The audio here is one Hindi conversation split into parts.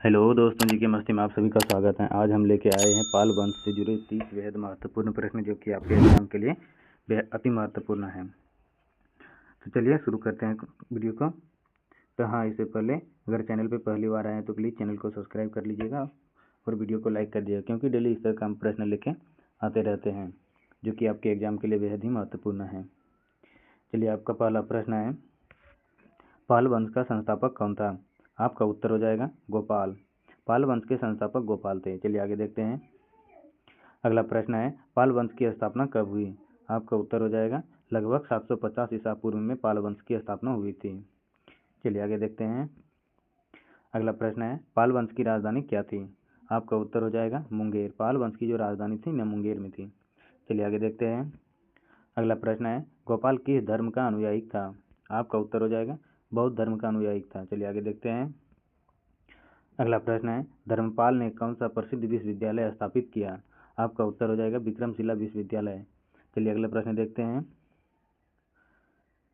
हेलो दोस्तों जी, की मस्ती में आप सभी का स्वागत है। आज हम लेके आए हैं पाल वंश से जुड़े 30 बेहद महत्वपूर्ण प्रश्न जो कि आपके एग्जाम के लिए बेहद अति महत्वपूर्ण है। तो चलिए शुरू करते हैं वीडियो को। तो हाँ, इससे पहले अगर चैनल पे पहली बार आए हैं तो प्लीज़ चैनल को सब्सक्राइब कर लीजिएगा और वीडियो को लाइक कर दीजिएगा, क्योंकि डेली इस तरह का हम प्रश्न लेके आते रहते हैं जो कि आपके एग्जाम के लिए बेहद ही महत्वपूर्ण है। चलिए, आपका पहला प्रश्न है, पाल वंश का संस्थापक कौन था? आपका उत्तर हो जाएगा गोपाल। पाल वंश के संस्थापक गोपाल थे। चलिए आगे देखते हैं। अगला प्रश्न है, पाल वंश की स्थापना कब हुई? आपका उत्तर हो जाएगा लगभग 750 ईसा पूर्व में पाल वंश की स्थापना हुई थी। चलिए आगे देखते हैं। अगला प्रश्न है, पाल वंश की राजधानी क्या थी? आपका उत्तर हो जाएगा मुंगेर। पाल वंश की जो राजधानी थी न मुंगेर में थी। चलिए आगे देखते हैं। अगला प्रश्न है, गोपाल किस धर्म का अनुयायी था? आपका उत्तर हो जाएगा बौद्ध धर्म का अनुयायी था। चलिए आगे देखते हैं। अगला प्रश्न है, धर्मपाल ने कौन सा प्रसिद्ध विश्वविद्यालय स्थापित किया? आपका उत्तर हो जाएगा विक्रमशिला विश्वविद्यालय। चलिए अगला प्रश्न देखते हैं।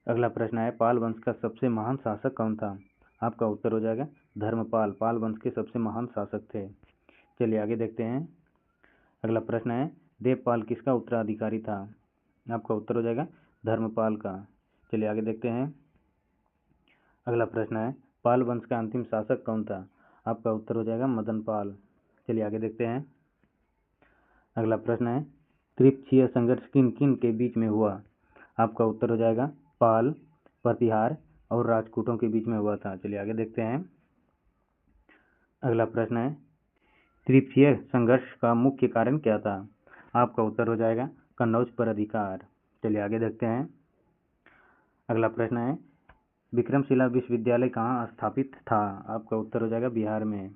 अगला प्रश्न है, पाल वंश का सबसे महान शासक कौन था? आपका उत्तर हो जाएगा धर्मपाल। पाल वंश के सबसे महान शासक थे। चलिए आगे देखते हैं। अगला प्रश्न है, देवपाल किसका उत्तराधिकारी था? आपका उत्तर हो जाएगा धर्मपाल का। चलिए आगे देखते हैं। अगला प्रश्न है, पाल वंश का अंतिम शासक कौन था? आपका उत्तर हो जाएगा मदनपाल। चलिए आगे देखते हैं। अगला प्रश्न है, त्रिपक्षीय संघर्ष किन किन के बीच में हुआ? आपका उत्तर हो जाएगा पाल, प्रतिहार और राजपूतों के बीच में हुआ था। चलिए आगे देखते हैं। अगला प्रश्न है, त्रिपक्षीय संघर्ष का मुख्य कारण क्या था? आपका उत्तर हो जाएगा कन्नौज पर अधिकार। चलिए आगे देखते हैं। अगला प्रश्न है, विक्रमशिला विश्वविद्यालय कहाँ स्थापित था? आपका उत्तर हो जाएगा बिहार में।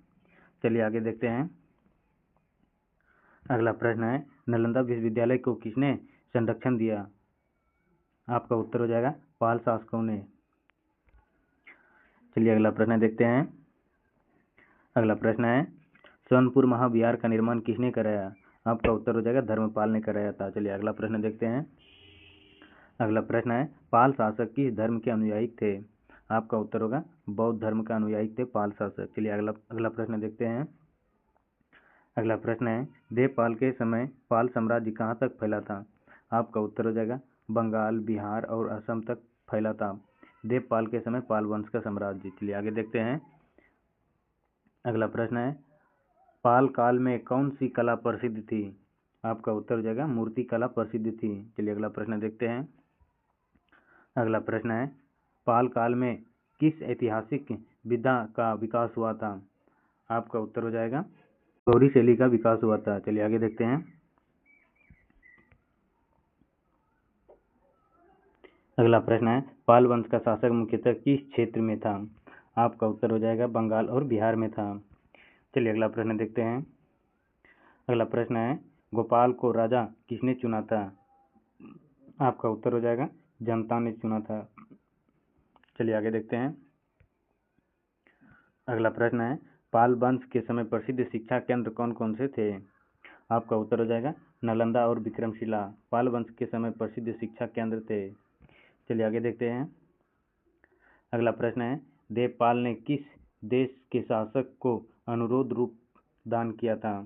चलिए आगे देखते हैं। अगला प्रश्न है, नालंदा विश्वविद्यालय को किसने संरक्षण दिया? आपका उत्तर हो जाएगा पाल शासकों ने। चलिए अगला प्रश्न देखते हैं। अगला प्रश्न है, सोनपुर महाविहार का निर्माण किसने कराया? आपका उत्तर हो जाएगा धर्मपाल ने कराया था। चलिए अगला प्रश्न देखते हैं। अगला प्रश्न है, पाल शासक किस धर्म के अनुयायी थे? आपका उत्तर होगा बौद्ध धर्म का अनुयायी थे पाल शासक। चलिए अगला प्रश्न देखते हैं। अगला प्रश्न है, देवपाल के समय पाल साम्राज्य कहाँ तक फैला था? आपका उत्तर हो जाएगा बंगाल, बिहार और असम तक फैला था देवपाल के समय पाल वंश का साम्राज्य। चलिए आगे देखते हैं। अगला प्रश्न है, पाल काल में कौन सी कला प्रसिद्ध थी? आपका उत्तर हो जाएगा मूर्ति कला प्रसिद्ध थी। चलिए अगला प्रश्न देखते हैं। अगला प्रश्न है, पाल काल में किस ऐतिहासिक विधा का विकास हुआ था? आपका उत्तर हो जाएगा गौरी शैली का विकास हुआ था। चलिए आगे देखते हैं। अगला प्रश्न है, पाल वंश का शासक मुख्यतः किस क्षेत्र में था? आपका उत्तर हो जाएगा बंगाल और बिहार में था। चलिए अगला प्रश्न देखते हैं। अगला प्रश्न है, गोपाल को राजा किसने चुना था? आपका उत्तर हो जाएगा जनता ने चुना था। चलिए आगे देखते हैं। अगला प्रश्न है, पाल वंश के समय प्रसिद्ध शिक्षा केंद्र कौन कौन से थे? आपका उत्तर हो जाएगा नालंदा और विक्रमशिला। पाल वंश के समय प्रसिद्ध शिक्षा केंद्र थे। चलिए आगे देखते हैं। अगला प्रश्न है, देवपाल ने किस देश के शासक को अनुरोध रूप दान किया था?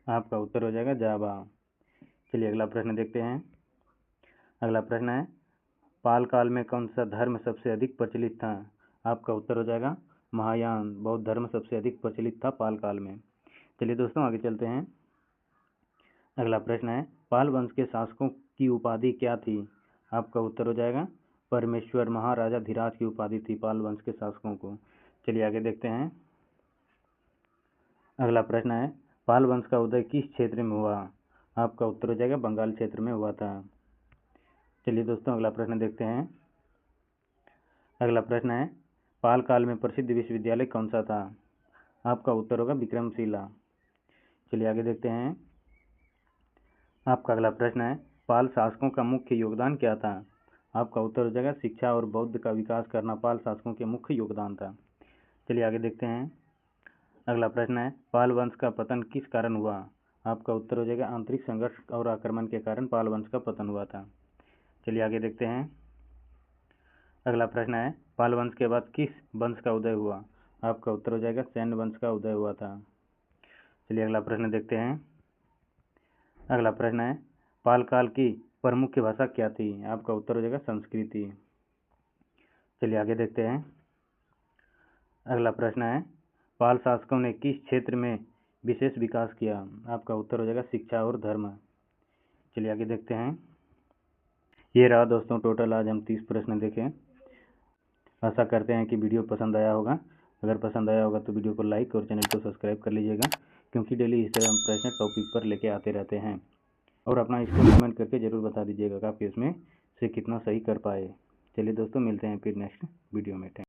आपका उत्तर हो जाएगा जावा। चलिए अगला प्रश्न देखते हैं। अगला प्रश्न है, पाल काल में कौन सा धर्म सबसे अधिक प्रचलित था? आपका उत्तर हो जाएगा महायान। बौद्ध धर्म सबसे अधिक प्रचलित था पाल काल में। चलिए दोस्तों आगे चलते हैं। अगला प्रश्न है, पाल वंश के शासकों की उपाधि क्या थी? आपका उत्तर हो जाएगा परमेश्वर। महाराजा धीराज की उपाधि थी पाल वंश के शासकों को। चलिए आगे देखते हैं। अगला प्रश्न है, पाल वंश का उदय किस क्षेत्र में हुआ? आपका उत्तर हो जाएगा बंगाल क्षेत्र में हुआ था। चलिए दोस्तों अगला प्रश्न देखते हैं। अगला प्रश्न है, पाल काल में प्रसिद्ध विश्वविद्यालय कौन सा था? आपका उत्तर होगा विक्रमशिला। चलिए आगे देखते हैं। आपका अगला प्रश्न है, पाल शासकों का मुख्य योगदान क्या था? आपका उत्तर हो जाएगा शिक्षा और बौद्ध का विकास करना पाल शासकों के मुख्य योगदान था। चलिए आगे देखते हैं। अगला प्रश्न है, पाल वंश का पतन किस कारण हुआ? आपका उत्तर हो जाएगा आंतरिक संघर्ष और आक्रमण के कारण पाल वंश का पतन हुआ था। चलिए आगे देखते हैं। अगला प्रश्न है, पाल वंश के बाद किस वंश का उदय हुआ? आपका उत्तर हो जाएगा सैन्य वंश का उदय हुआ था। चलिए अगला प्रश्न देखते हैं। अगला प्रश्न है पाल काल की प्रमुख भाषा क्या थी? आपका उत्तर हो जाएगा संस्कृति। चलिए आगे देखते हैं। अगला प्रश्न है पाल शासकों ने किस क्षेत्र में विशेष विकास किया? आपका उत्तर हो जाएगा शिक्षा और धर्म। चलिए आगे देखते हैं। ये रहा दोस्तों टोटल आज हम 30 प्रश्न देखें। आशा करते हैं कि वीडियो पसंद आया होगा। अगर पसंद आया होगा तो वीडियो को लाइक और चैनल को सब्सक्राइब कर लीजिएगा, क्योंकि डेली इस तरह हम प्रश्न टॉपिक पर लेके आते रहते हैं। और अपना स्कोर कमेंट करके ज़रूर बता दीजिएगा कि आप इसमें से कितना सही कर पाए। चलिए दोस्तों मिलते हैं फिर नेक्स्ट वीडियो में।